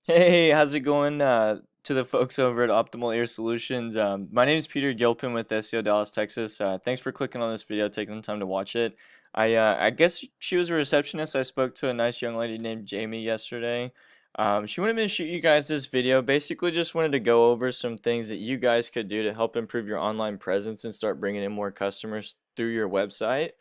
Hey, how's it going to the folks over at Optimal Air Solutions? My name is Peter Gilpin with SEO Dallas, Texas. Thanks for clicking on this video, taking the time to watch it. I guess she was a receptionist. I spoke to a nice young lady named Jamie yesterday. She wanted me to shoot you guys this video. Basically, just wanted to go over some things that you guys could do to help improve your online presence and start bringing in more customers through your website.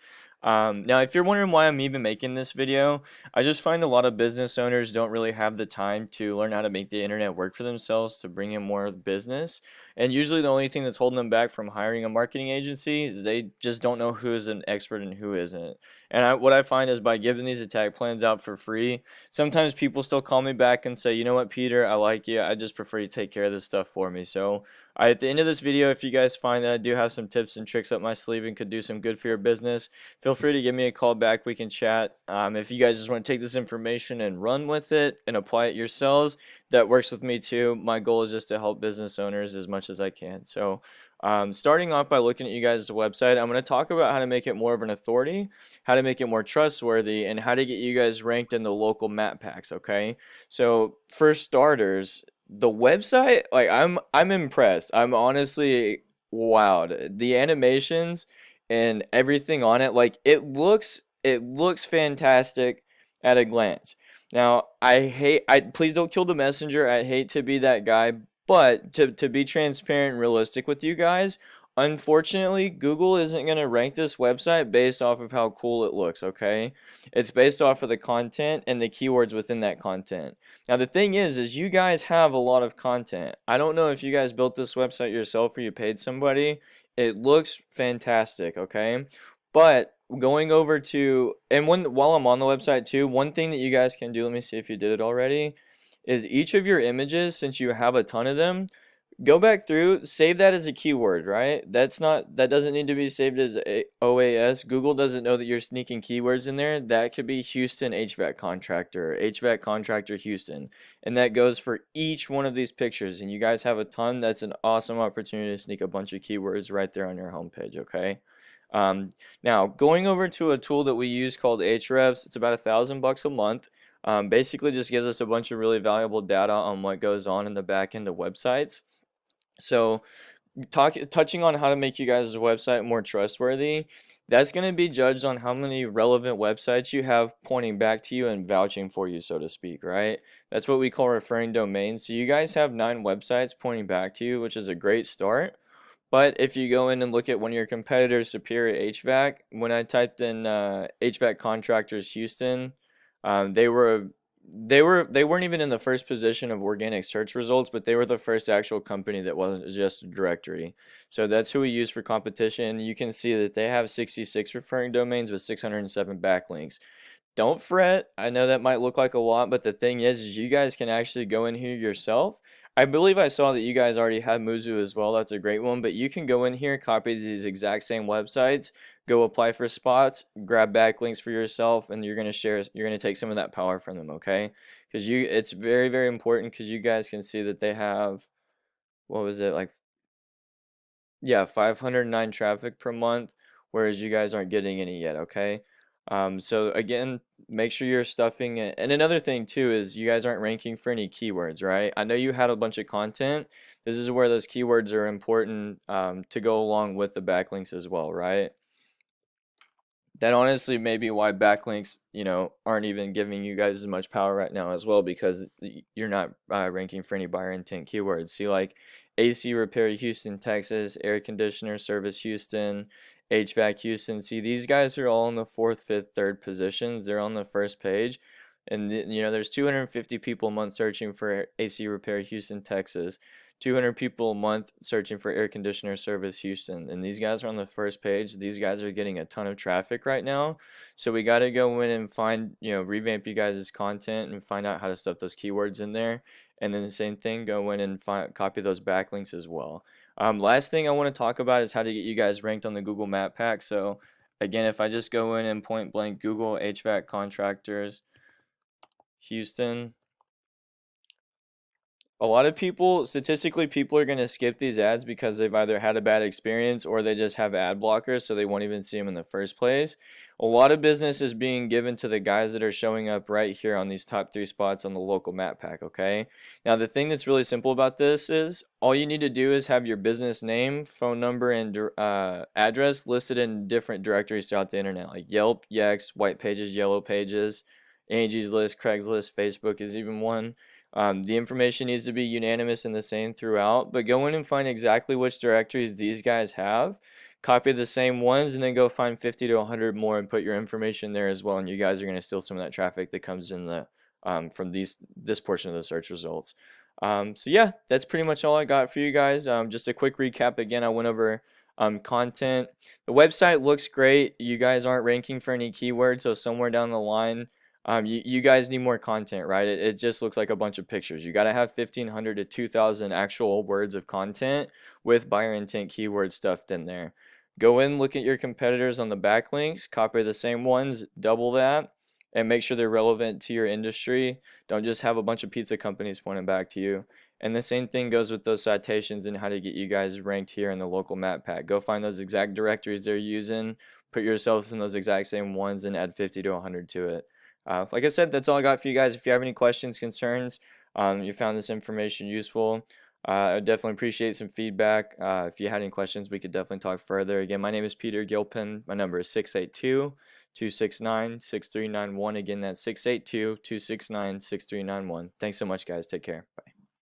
Now, if you're wondering why I'm even making this video, I just find a lot of business owners don't really have the time to learn how to make the internet work for themselves to bring in more business. And usually the only thing that's holding them back from hiring a marketing agency is they just don't know who is an expert and who isn't. And what I find is by giving these attack plans out for free, sometimes people still call me back and say, you know what, Peter, I like you. I just prefer you take care of this stuff for me. So at the end of this video, if you guys find that I do have some tips and tricks up my sleeve and could do some good for your business, feel free to give me a call back. We can chat. If you guys just want to take this information and run with it and apply it yourselves, that works with me too. My goal is just to help business owners as much as I can. So, starting off by looking at you guys' website, I'm going to talk about how to make it more of an authority, how to make it more trustworthy, and how to get you guys ranked in the local map packs. Okay, so for starters, the website, like I'm impressed. I'm honestly wowed. The animations and everything on it, like it looks fantastic at a glance. Now, I please don't kill the messenger. I hate to be that guy, but to be transparent and realistic with you guys, unfortunately, Google isn't going to rank this website based off of how cool it looks, okay? It's based off of the content and the keywords within that content. Now, the thing is you guys have a lot of content. I don't know if you guys built this website yourself or you paid somebody. It looks fantastic, okay? But going over to, and while I'm on the website too, one thing that you guys can do, let me see if you did it already, is each of your images, since you have a ton of them, go back through, save that as a keyword, right? That doesn't need to be saved as OAS. Google doesn't know that you're sneaking keywords in there. That could be Houston HVAC contractor, HVAC contractor Houston. And that goes for each one of these pictures. And you guys have a ton. That's an awesome opportunity to sneak a bunch of keywords right there on your homepage, okay? Um, Now, going over to a tool that we use called Ahrefs, it's about $1,000 a month. Basically just gives us a bunch of really valuable data on what goes on in the back end of websites. So, touching on how to make you guys' website more trustworthy, that's going to be judged on how many relevant websites you have pointing back to you and vouching for you, so to speak, right? That's what we call referring domains. So you guys have 9 websites pointing back to you, which is a great start. But if you go in and look at one of your competitors, Superior HVAC, when I typed in HVAC Contractors Houston, they weren't even in the first position of organic search results, but they were the first actual company that wasn't just a directory. So that's who we use for competition. You can see that they have 66 referring domains with 607 backlinks. Don't fret. I know that might look like a lot, but the thing is you guys can actually go in here yourself. I believe I saw that you guys already have Muzu as well. That's a great one, but you can go in here, copy these exact same websites, go apply for spots, grab backlinks for yourself, and you're going to take some of that power from them, okay? Because it's very, very important because you guys can see that they have, what was it, like, yeah, 509 traffic per month, whereas you guys aren't getting any yet, okay? So again, make sure you're stuffing it. And another thing too is you guys aren't ranking for any keywords, right? I know you had a bunch of content. This is where those keywords are important to go along with the backlinks as well, right? That honestly may be why backlinks, aren't even giving you guys as much power right now as well because you're not ranking for any buyer intent keywords. See, like AC repair Houston, Texas, air conditioner service Houston, HVAC Houston. See, these guys are all in the fourth, fifth, third positions. They're on the first page. And there's 250 people a month searching for AC repair Houston, Texas. 200 people a month searching for air conditioner service Houston, and these guys are on the first page. These guys are getting a ton of traffic right now, so we got to go in and find, revamp you guys' content and find out how to stuff those keywords in there. And then the same thing, go in and copy those backlinks as well. Last thing I want to talk about is how to get you guys ranked on the Google Map Pack. So again, if I just go in and point blank Google HVAC contractors Houston, A lot of people, statistically, people are going to skip these ads because they've either had a bad experience or they just have ad blockers, so they won't even see them in the first place. A lot of business is being given to the guys that are showing up right here on these top 3 spots on the local map pack, okay? Now, the thing that's really simple about this is all you need to do is have your business name, phone number, and address listed in different directories throughout the internet, like Yelp, Yext, White Pages, Yellow Pages, Angie's List, Craigslist, Facebook is even one. The information needs to be unanimous and the same throughout, but go in and find exactly which directories these guys have, copy the same ones, and then go find 50 to 100 more and put your information there as well, and you guys are going to steal some of that traffic that comes in the from this portion of the search results. So yeah, that's pretty much all I got for you guys. Just a quick recap again. I went over content. The website looks great. You guys aren't ranking for any keywords, so somewhere down the line you guys need more content, right? It just looks like a bunch of pictures. You got to have 1,500 to 2,000 actual words of content with buyer intent keyword stuffed in there. Go in, look at your competitors on the backlinks, copy the same ones, double that, and make sure they're relevant to your industry. Don't just have a bunch of pizza companies pointing back to you. And the same thing goes with those citations and how to get you guys ranked here in the local map pack. Go find those exact directories they're using, put yourselves in those exact same ones, and add 50 to 100 to it. Like I said, that's all I got for you guys. If you have any questions, concerns, you found this information useful, I would definitely appreciate some feedback. If you had any questions, we could definitely talk further. Again, my name is Peter Gilpin. My number is 682-269-6391. Again, that's 682-269-6391. Thanks so much, guys. Take care. Bye.